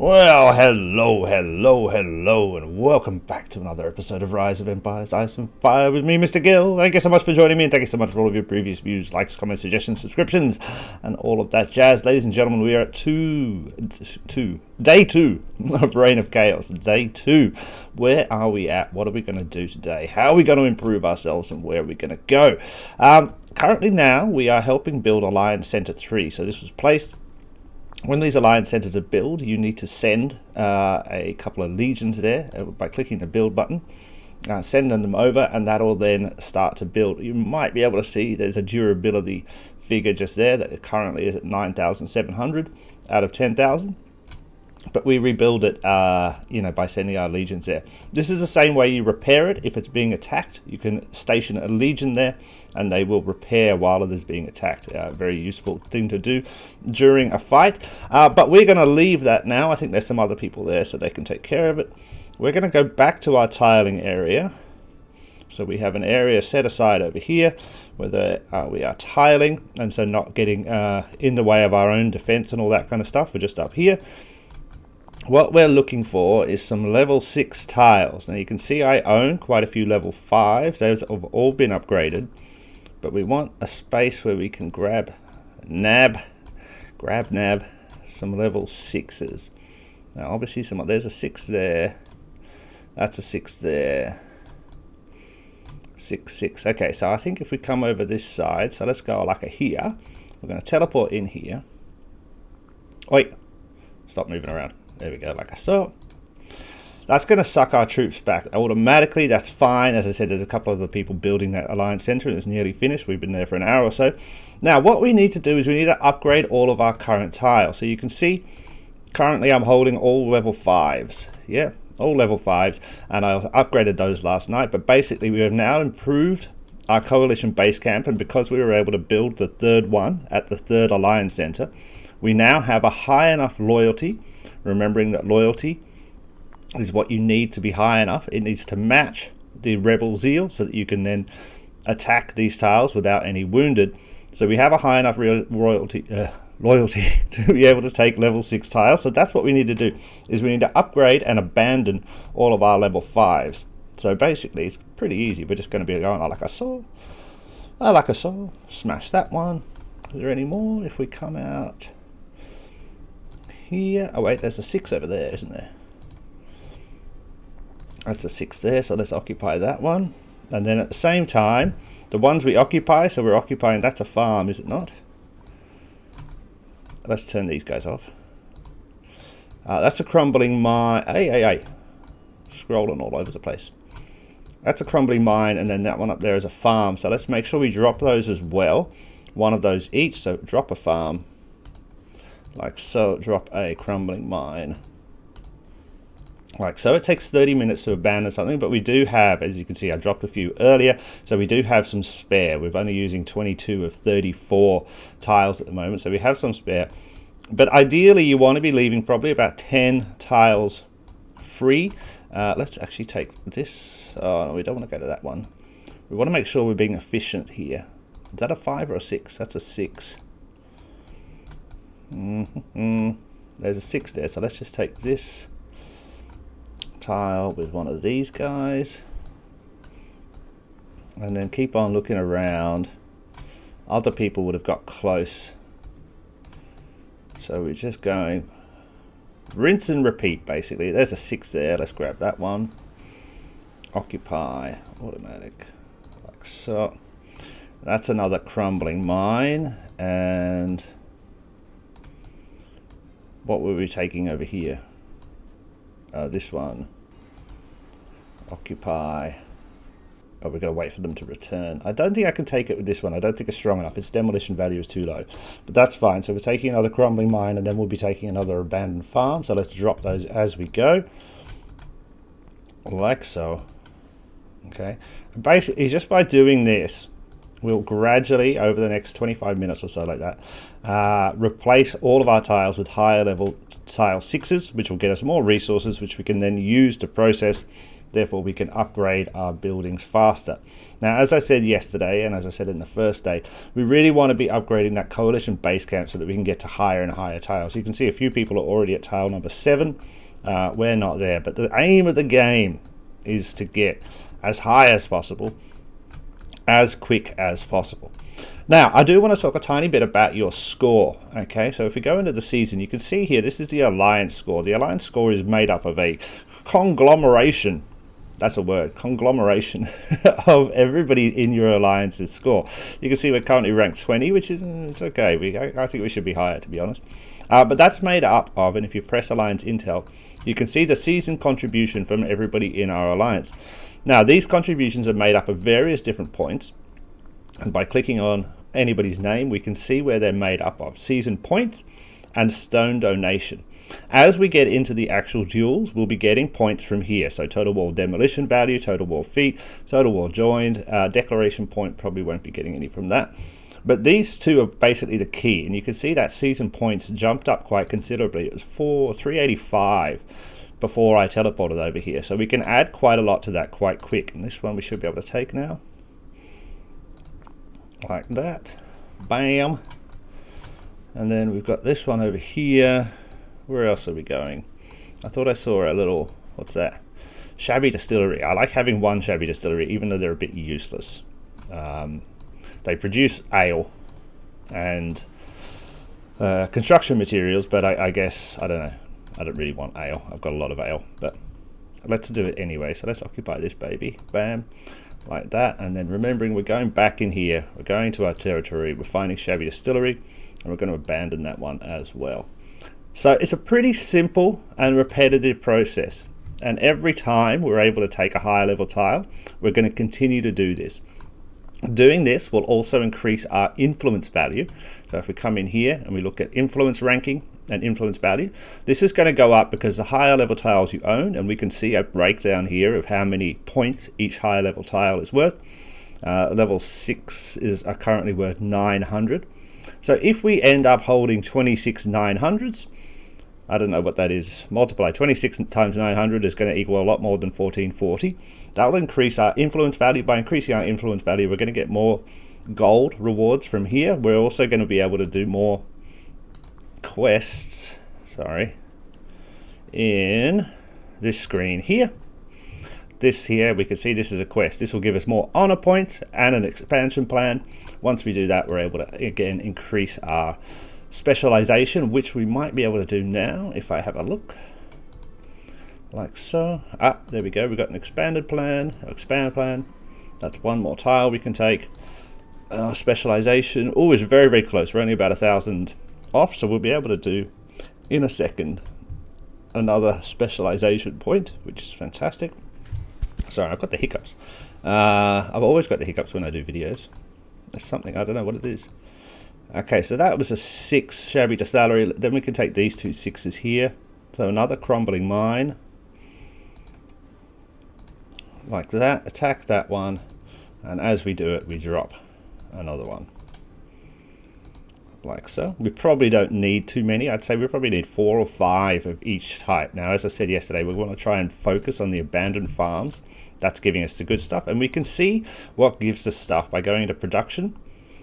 Well, hello, and welcome back to another episode of Rise of Empires, Ice and Fire with me, Mr. Gill. Thank you so much for joining me, and thank you so much for all of your previous views, likes, comments, suggestions, subscriptions, and all of that jazz. Ladies and gentlemen, we are at day two of Reign of Chaos. Day 2. Where are we at? What are we going to do today? How are we going to improve ourselves, and where are we going to go? Currently now, we are helping build Alliance Center 3. So this was placed. When these alliance centers are built, you need to send a couple of legions there by clicking the build button, sending them over, and that will then start to build. You might be able to see there's a durability figure just there that currently is at 9,700 out of 10,000. But we rebuild it, by sending our legions there. This is the same way you repair it. If it's being attacked, you can station a legion there, and they will repair while it is being attacked. Very useful thing to do during a fight. But we're going to leave that now. I think there's some other people there, so they can take care of it. We're going to go back to our tiling area. So we have an area set aside over here where we are tiling, and so not getting in the way of our own defense and all that kind of stuff. We're just up here. What we're looking for is some level 6 tiles. Now you can see I own quite a few level 5s. Those have all been upgraded. But we want a space where we can grab some level 6s. Now obviously there's a 6 there. That's a 6 there. 6, 6. Okay, so I think if we come over this side, so let's go like a here. We're going to teleport in here. Wait, stop moving around. There we go, like I saw. That's going to suck our troops back automatically. That's fine. As I said, there's a couple of other people building that Alliance Center, and it's nearly finished. We've been there for an hour or so. Now, what we need to do is we need to upgrade all of our current tiles. So you can see, currently I'm holding all level 5s. Yeah, all level 5s. And I upgraded those last night. But basically, we have now improved our Coalition base camp. And because we were able to build the third one at the third Alliance Center, we now have a high enough loyalty. Remembering that loyalty is what you need to be high enough. It needs to match the rebel zeal so that you can then attack these tiles without any wounded. So we have a high enough loyalty to be able to take level 6 tiles. So that's what we need to do, is we need to upgrade and abandon all of our level 5s. So basically it's pretty easy. We're just going to be going like I saw, smash that one. Is there any more? If we come out here, oh wait, there's a 6 over there, isn't there? That's a 6 there, so let's occupy that one. And then at the same time, the ones we occupy, so we're occupying, that's a farm, is it not? Let's turn these guys off. That's a crumbling mine. Hey, scrolling all over the place. That's a crumbling mine, and then that one up there is a farm. So let's make sure we drop those as well, one of those each. So drop a farm like so, drop a crumbling mine like so. It takes 30 minutes to abandon something, but we do have, as you can see, I dropped a few earlier, so we do have some spare. We're only using 22 of 34 tiles at the moment, so we have some spare. But ideally you want to be leaving probably about 10 tiles free. Let's actually take this. Oh no, we don't want to go to that one. We want to make sure we're being efficient here. Is that a 5 or a 6? That's a 6. There's a 6 there, so let's just take this tile with one of these guys and then keep on looking around. Other people would have got close, so we're just going rinse and repeat basically. There's a 6 there, let's grab that one. Occupy automatic like so. That's another crumbling mine. And what were we taking over here? This one. Occupy. Oh, we've got to wait for them to return. I don't think I can take it with this one. I don't think it's strong enough. Its demolition value is too low. But that's fine. So we're taking another crumbling mine, and then we'll be taking another abandoned farm. So let's drop those as we go. Like so. Okay. And basically, just by doing this, we'll gradually, over the next 25 minutes or so like that, replace all of our tiles with higher level tile 6s, which will get us more resources, which we can then use to process Therefore, we can upgrade our buildings faster. Now, as I said yesterday, and as I said in the first day, we really want to be upgrading that coalition base camp so that we can get to higher and higher tiles. You can see a few people are already at tile number 7. We're not there, but the aim of the game is to get as high as possible, as quick as possible. Now, I do want to talk a tiny bit about your score. Okay, so if we go into the season, you can see here, this is the alliance score. The alliance score is made up of a conglomeration, that's a word, conglomeration of everybody in your alliance's score. You can see we're currently ranked 20, which is it's okay. I think we should be higher, to be honest. But that's made up of, and if you press Alliance Intel, you can see the season contribution from everybody in our alliance. Now, these contributions are made up of various different points, and by clicking on anybody's name, we can see where they're made up of: season points and stone donation. As we get into the actual duels, we'll be getting points from here. So total wall demolition value, total wall feet, total wall joined, declaration point, probably won't be getting any from that. But these two are basically the key, and you can see that season points jumped up quite considerably. It was 385 before I teleported over here. So we can add quite a lot to that quite quick. And this one we should be able to take now. Like that. Bam. And then we've got this one over here. Where else are we going? I thought I saw a little, what's that? Shabby distillery. I like having one shabby distillery, even though they're a bit useless. They produce ale and construction materials, but I guess, I don't know. I don't really want ale. I've got a lot of ale, but let's do it anyway. So let's occupy this baby. Bam. Like that. And then remembering we're going back in here. We're going to our territory. We're finding shabby distillery, and we're going to abandon that one as well. So it's a pretty simple and repetitive process, and every time we're able to take a higher level tile, we're going to continue to do this. Doing this will also increase our influence value. So if we come in here and we look at influence ranking and influence value, this is going to go up because the higher level tiles you own, and we can see a breakdown here of how many points each higher level tile is worth. Level 6 are currently worth 900. So if we end up holding 26 900s, I don't know what that is, multiply 26 times 900 is going to equal a lot more than 1440. That will increase our influence value. By increasing our influence value, we're going to get more gold rewards from here. We're also going to be able to do more quests, in this screen here. This here, we can see this is a quest. This will give us more honor points and an expansion plan. Once we do that, we're able to, again, increase our specialization, which we might be able to do now if I have a look. Like so. There we go. We've got an expand plan. That's one more tile we can take. Our specialization, is very, very close. We're only about 1,000 off, so we'll be able to do, in a second, another specialization point, which is fantastic. Sorry, I've got the hiccups. I've always got the hiccups when I do videos. There's something, I don't know what it is. Okay, so that was a 6 shabby distillery. Then we can take these two 6s here. So another crumbling mine. Like that. Attack that one. And as we do it, we drop another one. Like so. We probably don't need too many. I'd say we probably need 4 or 5 of each type. Now, as I said yesterday, we want to try and focus on the abandoned farms. That's giving us the good stuff. And we can see what gives us stuff by going into production.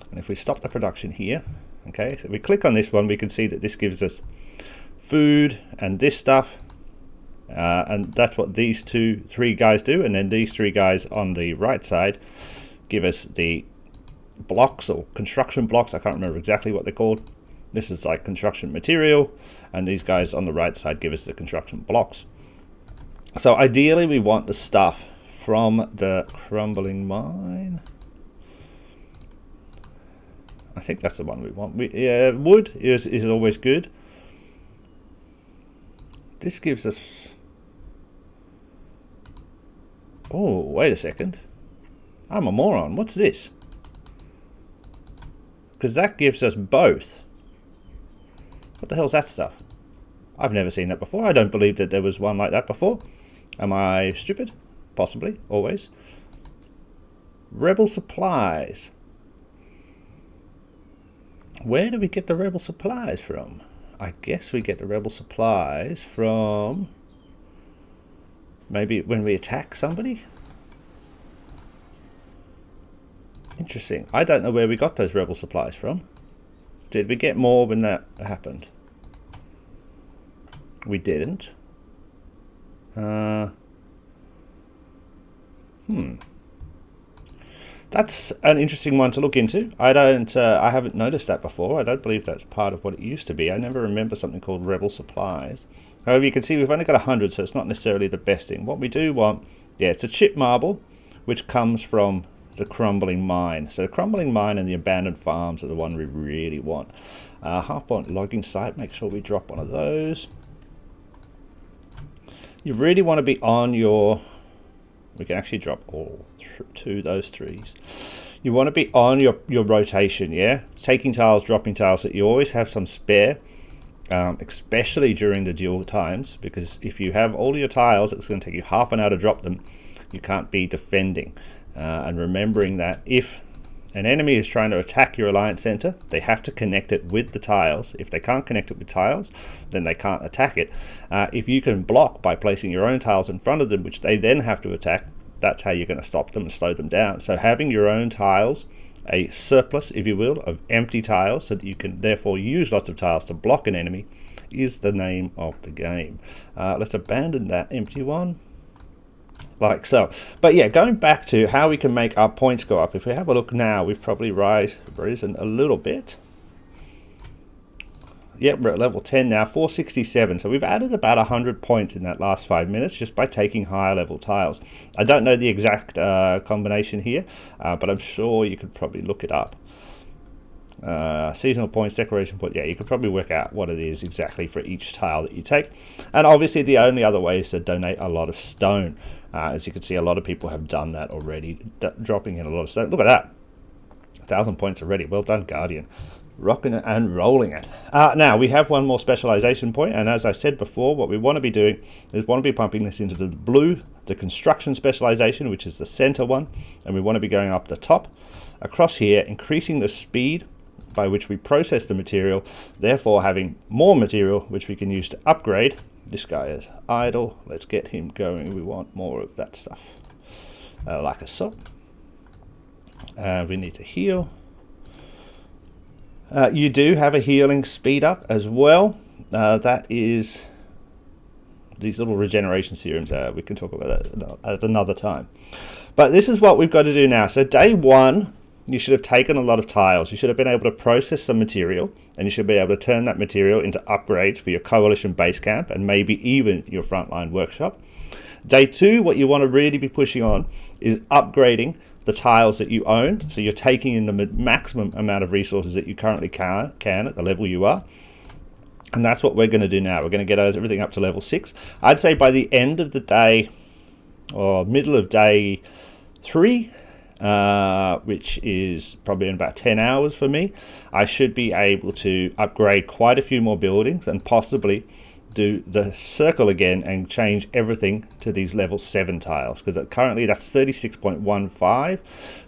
And if we stop the production here, okay, so we click on this one, we can see that this gives us food and this stuff. And that's what these 3 guys do. And then these 3 guys on the right side give us the blocks or construction blocks. I can't remember exactly what they're called. This is like construction material. And these guys on the right side give us the construction blocks. So ideally we want the stuff from the crumbling mine. I think that's the one we want. Yeah, wood is always good. This gives us... Oh, wait a second. I'm a moron. What's this? Because that gives us both. What the hell's that stuff? I've never seen that before. I don't believe that there was one like that before. Am I stupid? Possibly. Always. Rebel supplies. Where do we get the rebel supplies from? I guess we get the rebel supplies from Maybe when we attack somebody? Interesting. I don't know where we got those rebel supplies from. Did we get more when that happened? We didn't. That's an interesting one to look into. I haven't noticed that before. I don't believe that's part of what it used to be. I never remember something called rebel supplies. However, you can see we've only got 100, so it's not necessarily the best thing. What we do want, yeah, it's a chip marble, which comes from the crumbling mine. So the crumbling mine and the abandoned farms are the one we really want. Hop on logging site, make sure we drop one of those. You really want to be on your, we can actually drop all two those threes. You want to be on your rotation, yeah? Taking tiles, dropping tiles, so you always have some spare, especially during the duel times, because if you have all your tiles, it's going to take you half an hour to drop them. You can't be defending. And remembering that if an enemy is trying to attack your alliance center, they have to connect it with the tiles. If they can't connect it with tiles, then they can't attack it. If you can block by placing your own tiles in front of them, which they then have to attack, that's how you're going to stop them and slow them down. So having your own tiles, a surplus, if you will, of empty tiles, so that you can therefore use lots of tiles to block an enemy, is the name of the game. Let's abandon that empty one. Like so. But yeah, going back to how we can make our points go up. If we have a look now, we've probably risen a little bit. Yep, we're at level 10 now, 467. So we've added about 100 points in that last 5 minutes just by taking higher level tiles. I don't know the exact combination here, but I'm sure you could probably look it up. Seasonal points, decoration points, yeah, you could probably work out what it is exactly for each tile that you take. And obviously the only other way is to donate a lot of stone. As you can see, a lot of people have done that already, dropping in a lot of stone. Look at that, 1,000 points already. Well done, Guardian. Rocking it and rolling it. Now we have one more specialization point, and as I said before, what we want to be doing is want to be pumping this into the blue, the construction specialization, which is the center one, and we want to be going up the top across here, increasing the speed by which we process the material, therefore having more material which we can use to upgrade. This guy is idle. Let's get him going. We want more of that stuff, like so. We need to heal. You do have a healing speed up as well. That is these little regeneration serums. We can talk about that at another time. But this is what we've got to do now. So day one, you should have taken a lot of tiles. You should have been able to process some material, and you should be able to turn that material into upgrades for your coalition base camp and maybe even your frontline workshop. Day two, what you want to really be pushing on is upgrading the tiles that you own, so you're taking in the maximum amount of resources that you currently can at the level you are. And that's what we're going to do now. We're going to get everything up to level 6. I'd say by the end of the day, or middle of day 3, which is probably in about 10 hours for me, I should be able to upgrade quite a few more buildings and possibly do the circle again and change everything to these level 7 tiles, because currently that's 36.15,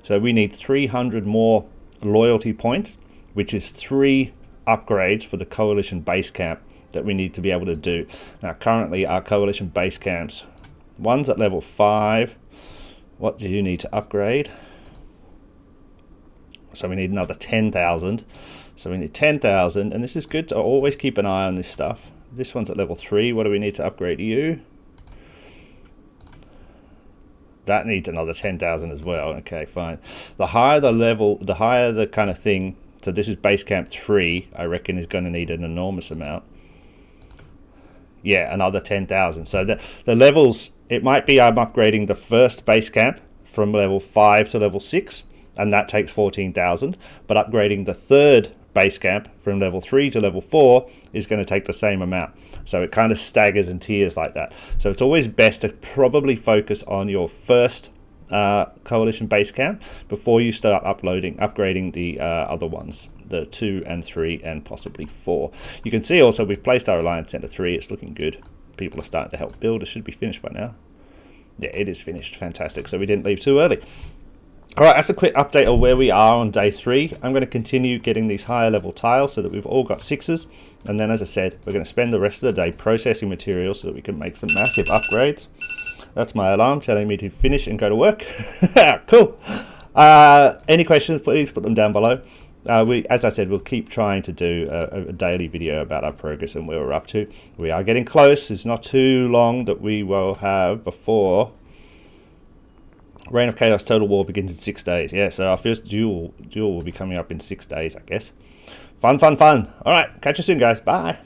so we need 300 more loyalty points, which is 3 upgrades for the coalition base camp that we need to be able to do. Now currently our coalition base camps, one's at level 5. What do you need to upgrade? So we need another 10,000, so we need 10,000, and this is good to always keep an eye on this stuff. This one's at level 3. What do we need to upgrade you? That needs another 10,000 as well. Okay, fine. The higher the level, the higher the kind of thing. So this is base camp 3. I reckon is going to need an enormous amount. Yeah, another 10,000. So the levels, it might be I'm upgrading the first base camp from level 5 to level 6, and that takes 14,000. But upgrading the third base camp from level 3 to level 4 is going to take the same amount. So it kind of staggers and tiers like that. So it's always best to probably focus on your first coalition base camp before you start upgrading the other ones, the 2 and 3 and possibly 4. You can see also we've placed our alliance center 3. It's looking good. People are starting to help build. It should be finished by now. Yeah, it is finished. Fantastic. So we didn't leave too early. Alright, that's a quick update of where we are on day 3. I'm going to continue getting these higher level tiles so that we've all got 6s. And then, as I said, we're going to spend the rest of the day processing materials so that we can make some massive upgrades. That's my alarm telling me to finish and go to work. Cool. Any questions, please put them down below. As I said, we'll keep trying to do a daily video about our progress and where we're up to. We are getting close. It's not too long that we will have before Reign of Chaos Total War begins in 6 days. Yeah, so our first duel will be coming up in 6 days, I guess. Fun. All right, catch you soon, guys. Bye.